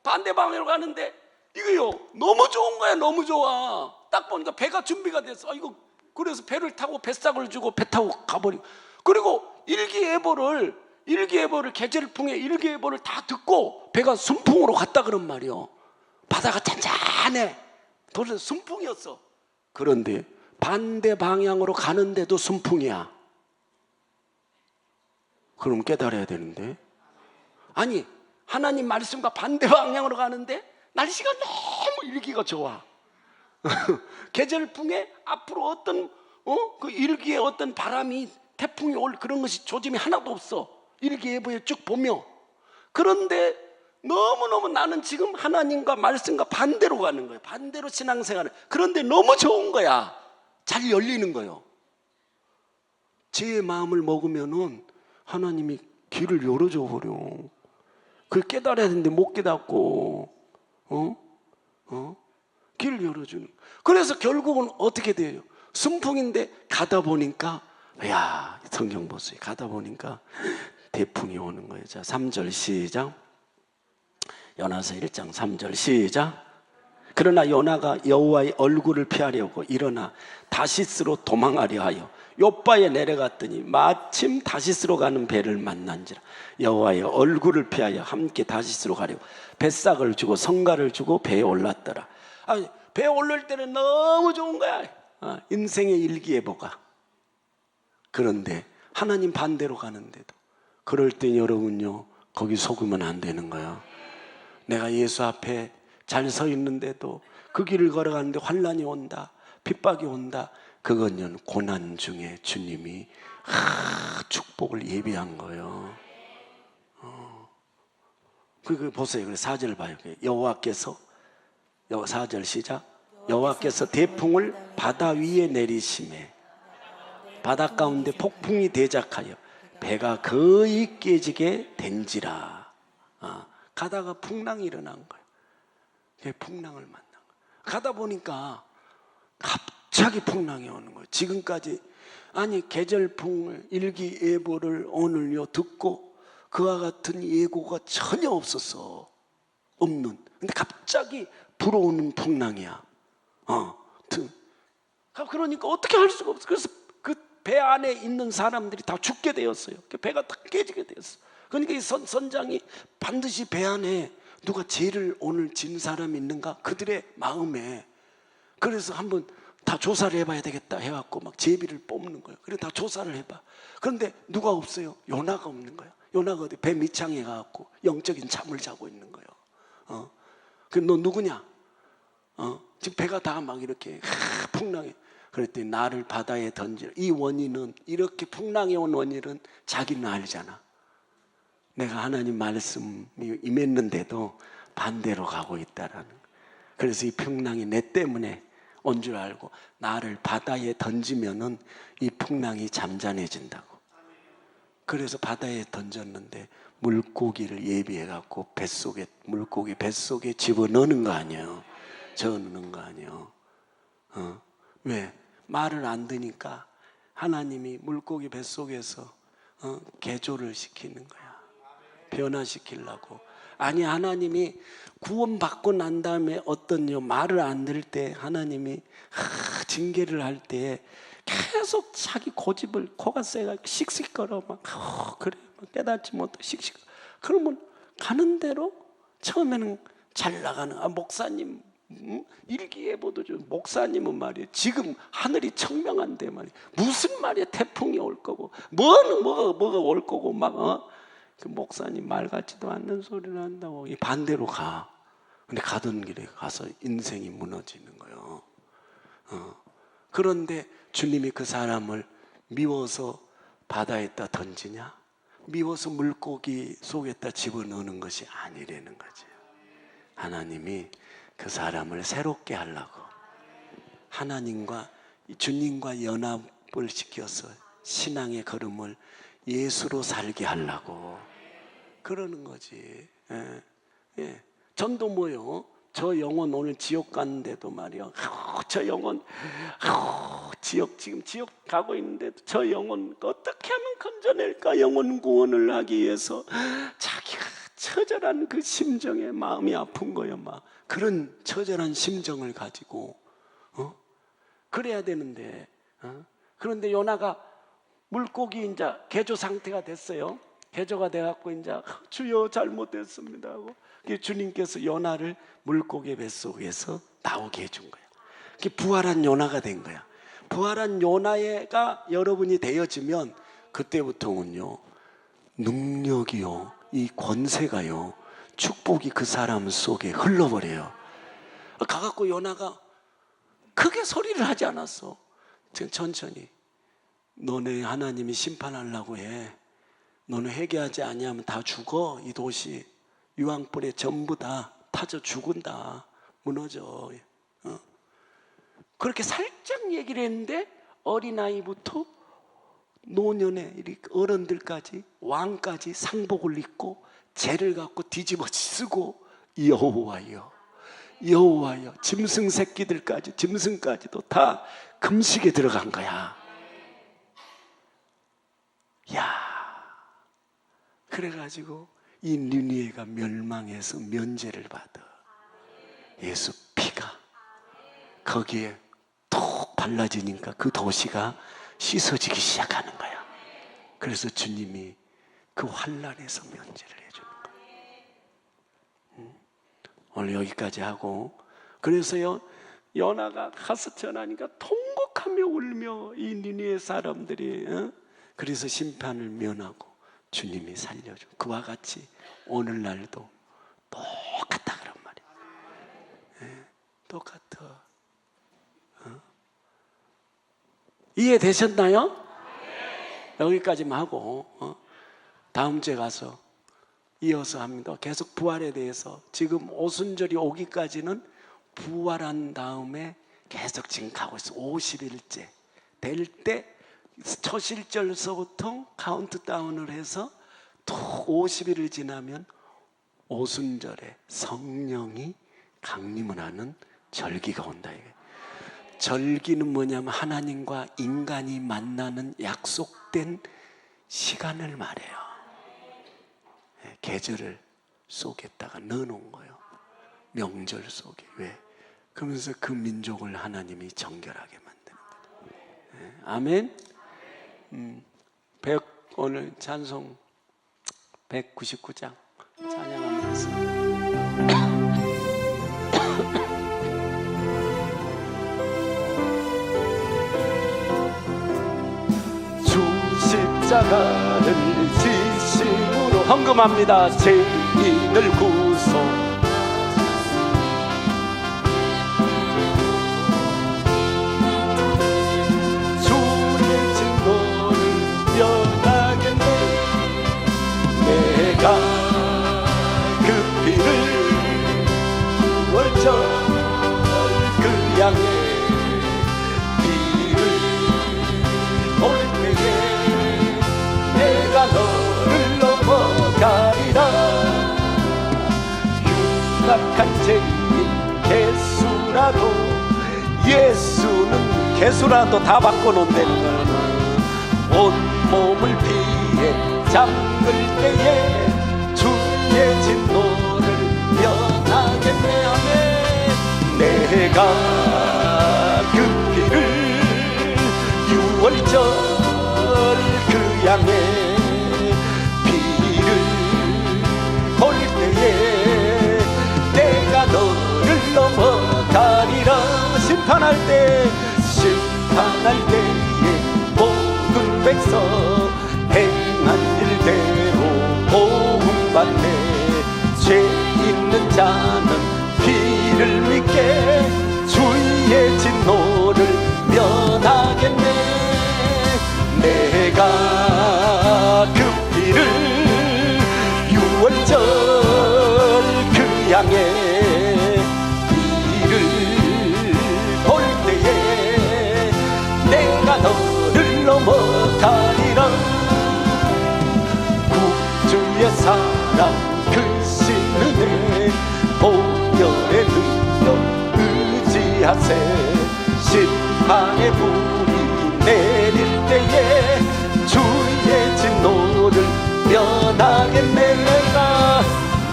반대 방향으로 가는데 이거요 너무 좋은 거야. 너무 좋아. 딱 보니까 배가 준비가 됐어. 이거 그래서 배를 타고 뱃삭을 주고 배 타고 가버리고 그리고 일기예보를 계절풍의 일기예보를 다 듣고 배가 순풍으로 갔다 그런 말이요. 바다가 잔잔해. 도대체 순풍이었어. 그런데 반대 방향으로 가는데도 순풍이야. 그럼 깨달아야 되는데 아니 하나님 말씀과 반대 방향으로 가는데 날씨가 너무 일기가 좋아. 계절풍에 앞으로 어떤 그 일기에 어떤 바람이 태풍이 올 그런 것이 조짐이 하나도 없어. 일기예보에 쭉 보며. 그런데 너무너무 나는 지금 하나님과 말씀과 반대로 가는 거예요. 반대로 신앙생활을. 그런데 너무 좋은 거야. 잘 열리는 거예요. 제 마음을 먹으면은 하나님이 길을 열어줘 버려. 그걸 깨달아야 되는데 못 깨닫고 길을 열어주는. 그래서 결국은 어떻게 돼요? 순풍인데 가다 보니까, 야, 성경 보세요. 가다 보니까 대풍이 오는 거예요. 자, 3절 시작. 요나서 1장 3절 시작. 그러나 요나가 여호와의 얼굴을 피하려고 일어나 다시스로 도망하려 하여 요바에 내려갔더니 마침 다시스로 가는 배를 만난지라. 여호와의 얼굴을 피하여 함께 다시스로 가려고 뱃삭을 주고 성가를 주고 배에 올랐더라. 배에 올릴 때는 너무 좋은 거야. 인생의 일기예보가. 그런데 하나님 반대로 가는데도, 그럴 때 여러분요, 거기 속으면 안 되는 거예요. 내가 예수 앞에 잘 서 있는데도 그 길을 걸어가는데 환난이 온다, 핍박이 온다. 그건요, 고난 중에 주님이 축복을 예비한 거예요. 그 보세요. 4절 봐요. 여호와께서, 4절 시작. 여호와께서 대풍을 바다 위에 내리심에 바다 가운데 폭풍이 대작하여 배가 거의 깨지게 된지라. 가다가 풍랑이 일어난 거예요. 풍랑을 만난 거예요. 가다 보니까 갑자기 풍랑이 오는 거예요. 지금까지 계절풍을, 일기예보를 오늘요 듣고 그와 같은 예고가 전혀 없었어. 없는. 근데 갑자기 불어오는 풍랑이야. 그러니까 어떻게 할 수가 없어. 그래서 그 배 안에 있는 사람들이 다 죽게 되었어요. 배가 다 깨지게 되었어. 그러니까 이 선장이 반드시 배 안에 누가 죄를 오늘 진 사람이 있는가, 그들의 마음에. 그래서 한번 다 조사를 해봐야 되겠다 해갖고 막 제비를 뽑는 거예요. 그래 다 조사를 해봐. 그런데 누가 없어요? 요나가 없는 거예요. 요나가 어디 배 밑창에 가갖고 영적인 잠을 자고 있는 거예요. 그 너 누구냐? 지금 배가 다 막 이렇게 풍랑해. 그랬더니 나를 바다에 던지라. 이 원인은, 이렇게 풍랑이 온 원인은 자기는 알잖아. 내가 하나님 말씀이 임했는데도 반대로 가고 있다라는 거예요. 그래서 이 풍랑이 내 때문에 온 줄 알고 나를 바다에 던지면은 이 풍랑이 잠잠해진다고. 그래서 바다에 던졌는데 물고기를 예비해 갖고 뱃속에, 물고기 뱃속에 집어넣는 거 아니에요. 저어넣는 거 아니에요. 왜? 말을 안 듣니까 하나님이 물고기 뱃속에서 개조를 시키는 거야. 변화시키려고. 하나님이 구원받고 난 다음에 말을 안 들을 때 하나님이 징계를 할 때 계속 자기 고집을, 코가 세가지고 씩씩거려 막 그래 깨닫지 못해 씩씩. 그러면 가는 대로 처음에는 잘 나가는 목사님, 일기예보도 좀, 목사님은 말이에요, 지금 하늘이 청명한데 말이에요, 무슨 말이야, 태풍이 올 거고 뭐가 올 거고 막 그 목사님 말 같지도 않는 소리를 한다고 이 반대로 가. 근데 가던 길에 가서 인생이 무너지는 거예요. 그런데 주님이 그 사람을 미워서 바다에다 던지냐? 미워서 물고기 속에다 집어넣는 것이 아니라는 거죠. 하나님이 그 사람을 새롭게 하려고, 하나님과 주님과 연합을 시켜서 신앙의 걸음을 예수로 살게 하려고 그러는 거지. 예. 전도 뭐요? 저 영혼 오늘 지옥 갔는데도 말이야. 저 영혼 지금 지옥 가고 있는데도 저 영혼 어떻게 하면 건져낼까? 영혼 구원을 하기 위해서 자기가 처절한 그 심정에 마음이 아픈 거예요. 막 그런 처절한 심정을 가지고 그래야 되는데 그런데 요나가 물고기 이제 개조 상태가 됐어요. 개조가 돼갖고 이제 주여 잘못했습니다 하고 주님께서 요나를 물고기 뱃속에서 나오게 해준 거야. 그게 부활한 요나가 된 거야. 부활한 요나가 여러분이 되어지면 그때부터는요, 능력이요, 이 권세가요, 축복이 그 사람 속에 흘러버려요. 가갖고 요나가 크게 소리를 하지 않았어. 천천히. 너네 하나님이 심판하려고 해. 너는 회개하지 아니하면 다 죽어. 이 도시 유황불에 전부 다 타져 죽은다. 무너져. 그렇게 살짝 얘기를 했는데 어린아이부터 노년에 이렇게 어른들까지 왕까지 상복을 입고 재를 갖고 뒤집어 쓰고 여호와여 여호와여 짐승 새끼들까지 짐승까지도 다 금식에 들어간 거야. 야, 그래가지고 이 니느웨가 멸망해서 면제를 받아. 예수 피가 거기에 톡 발라지니까 그 도시가 씻어지기 시작하는 거야. 그래서 주님이 그 환난에서 면제를 해주는 거야. 오늘 여기까지 하고, 그래서요 요나가 가서 전하니까 통곡하며 울며 이 니느웨 사람들이 그래서 심판을 면하고 주님이 살려줘. 그와 같이 오늘날도 똑같다 그런 말이야. 똑같아. 이해되셨나요? 여기까지만 하고 다음 주에 가서 이어서 합니다. 계속 부활에 대해서 지금 오순절이 오기까지는 부활한 다음에 계속 지금 가고 있어. 50일째 될 때 초실절서부터 카운트다운을 해서 또 50일을 지나면 오순절에 성령이 강림을 하는 절기가 온다. 절기는 뭐냐면 하나님과 인간이 만나는 약속된 시간을 말해요. 계절을 속에다가 넣어놓은 거예요. 명절 속에. 왜? 그러면서 그 민족을 하나님이 정결하게 만드는 거예요. 아멘. 오늘 찬송 199장 찬양하면서 십자가를 지심으로 헌금합니다. 죄인을 구속 주의 진노를 면하겠네. 내가 그 피를 9월절 그 양의 내가 너를 넘어가리라. 흉악한 죄인 개수라도 예수는 개수라도 다 바꿔놓는다는 거야. 온몸을 피해 잠글 때에 주의 진노를 면하겠네. 아멘. 내가 그 피를 6월절 그 양의 피를 볼 때에 내가 너를 넘어가리라. 심판할 때에 모든 백성 행한 일대로 보응받네. 죄 있는 자는 피를 믿게 주의 진노를 면하겠네. 내가 그 피를 6월절 그 양의 피를 볼 때에 내가 너를 넘어가리라. 구주의 사랑 크신 은혜 보혈의 능력 의지하세. 심판의 불이 내릴 때에 주의 진노를 면하겠네.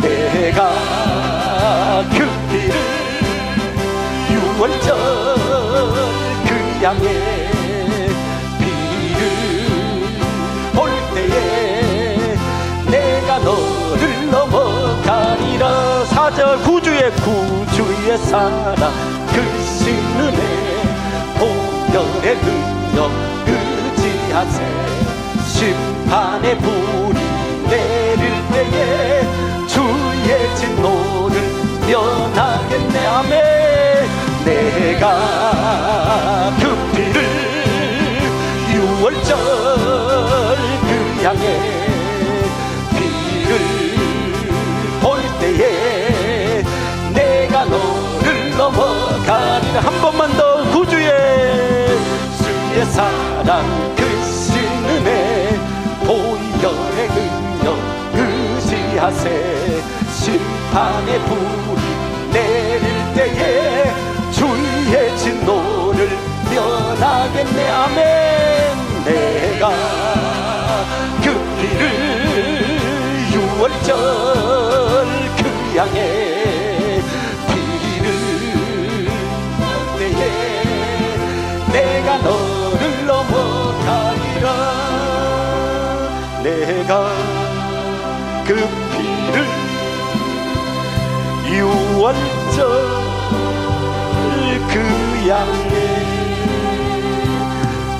내가 그 피를 6월절 그 양의 피를 볼 때에 내가 너를 넘어가리라. 4절 구주의 사랑 크신 은혜 보혈의 능력 의지하세. 심판의 불이 내릴 때에 주의 진노를 면하겠네. 아멘. 내가 그 피를 6월절 그 양의 피를 볼 때에 내가 너를 넘어가리라. 한 번만 더. 구주의 사랑 크신 은혜 하세. 심판의 불이 내릴 때에 주의 진노를 면하겠네. 아멘. 내가 그 피를 유월절 그 양의 피를 때에 내가 너를 넘어가리라. 내가 그 피를 유월절 그 양의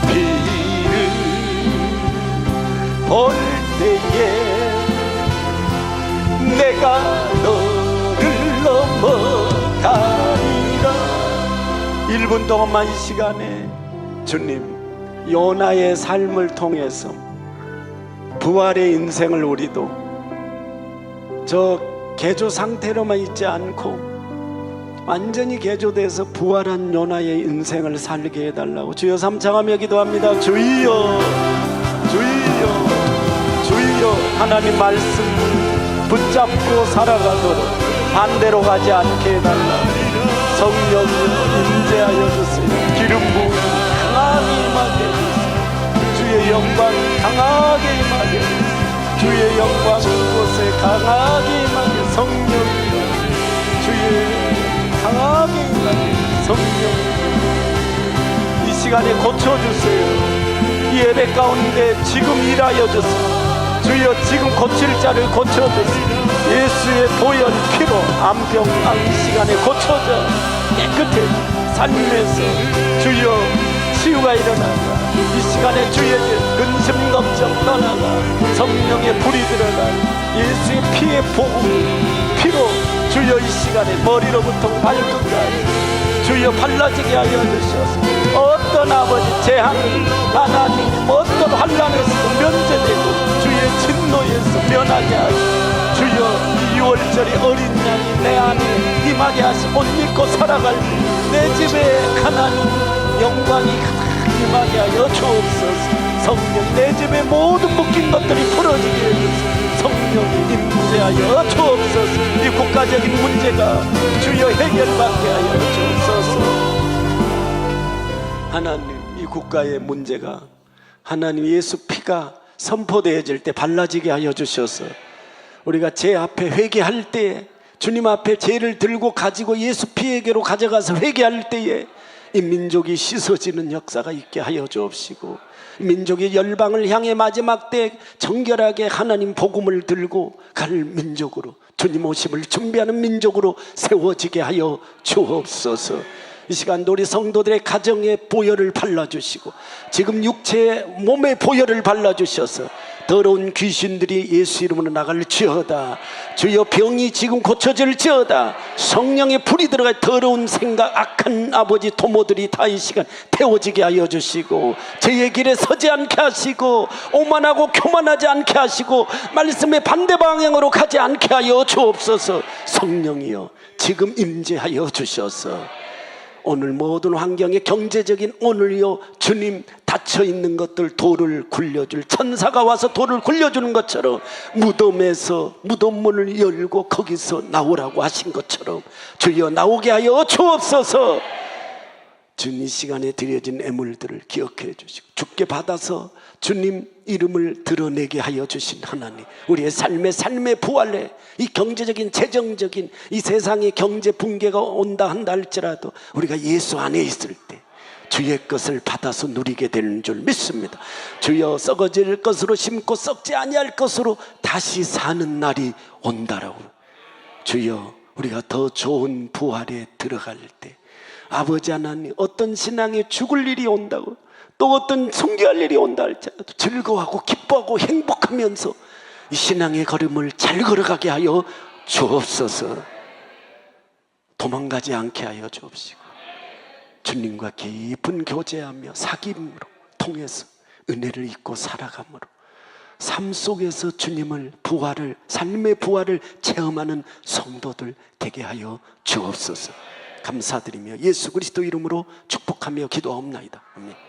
피를 볼 때에 내가 너를 넘어가리라. 1분 동안만 이 시간에 주님, 요나의 삶을 통해서 부활의 인생을 우리도 저 개조 상태로만 있지 않고 완전히 개조돼서 부활한 요나의 인생을 살게 해달라고 주여 삼창하며 기도합니다. 주여, 주여, 주여. 하나님 말씀 붙잡고 살아가도록 반대로 가지 않게 해달라. 성령님 임재하여 주세요. 기름 부음 강하게 임하게 해주세요. 주의 영광 강하게 임하게 해주세요. 주의 영광 이곳에 강하게 임하게. 성령님 주의 강하게 임하게. 성령 이 시간에 고쳐주세요. 이 예배 가운데 지금 일하여 주세요. 주여 지금 고칠 자를 고쳐주세요. 예수의 보혈 피로 암병 이 시간에 고쳐져 깨끗해 삶에서 주여 치유가 일어나가. 이 시간에 주의 근심 걱정 떠나가. 성령의 불이 들어가. 예수의 피의 복음 피로 주여 이 시간에 머리로부터 발끝까지 주여 발라지게 하여 주셔서 어떤 아버지 재앙이 하나님 어떤 환난에서도 면제되고 주의 진노에서 면하게 하시고 주여 이 6월절이 어린 양이 내 안에 임하게 하시고 못 믿고 살아갈 내 집에 하나님 영광이 임하게 하여 주옵소서. 성령 내 집에 모든 묶인 것들이 풀어지게 해주세요. 성령이 임재하여 주옵소서. 이 국가적인 문제가 주여 해결받게 하여 주옵소서. 하나님 이 국가의 문제가 하나님 예수 피가 선포되어질 때 발라지게 하여 주셔서 우리가 제 앞에 회개할 때에 주님 앞에 죄를 들고 가지고 예수 피에게로 가져가서 회개할 때에 이 민족이 씻어지는 역사가 있게 하여 주옵시고 민족이 열방을 향해 마지막 때 정결하게 하나님 복음을 들고 갈 민족으로 주님 오심을 준비하는 민족으로 세워지게 하여 주옵소서. 이 시간도 우리 성도들의 가정에 보혈을 발라주시고 지금 육체의 몸에 보혈을 발라주셔서 더러운 귀신들이 예수 이름으로 나갈지어다. 주여 병이 지금 고쳐질지어다. 성령의 불이 들어가 더러운 생각 악한 아버지 도모들이 다 이 시간 태워지게 하여 주시고 저의 길에 서지 않게 하시고 오만하고 교만하지 않게 하시고 말씀의 반대 방향으로 가지 않게 하여 주옵소서. 성령이여 지금 임재하여 주셔서 오늘 모든 환경의 경제적인 오늘요 주님 닫혀있는 것들 돌을 굴려줄 천사가 와서 돌을 굴려주는 것처럼 무덤에서 무덤문을 열고 거기서 나오라고 하신 것처럼 주여 나오게 하여 주옵소서. 주님 이 시간에 드려진 애물들을 기억해 주시고 주께 받아서 주님 이름을 드러내게 하여 주신 하나님, 우리의 삶의 부활에 이 경제적인 재정적인 이 세상의 경제 붕괴가 온다 한다 할지라도 우리가 예수 안에 있을 때 주의 것을 받아서 누리게 되는 줄 믿습니다. 주여 썩어질 것으로 심고 썩지 아니할 것으로 다시 사는 날이 온다라고. 주여 우리가 더 좋은 부활에 들어갈 때 아버지 하나님 어떤 신앙에 죽을 일이 온다고 또 어떤 순교할 일이 온다 할지라도 즐거워하고 기뻐하고 행복하면서 이 신앙의 걸음을 잘 걸어가게 하여 주옵소서. 도망가지 않게 하여 주옵시고 주님과 깊은 교제하며 사귐으로 통해서 은혜를 잊고 살아감으로 삶 속에서 주님을 부활을 삶의 부활을 체험하는 성도들 되게 하여 주옵소서. 감사드리며 예수 그리스도 이름으로 축복하며 기도하옵나이다. 아멘.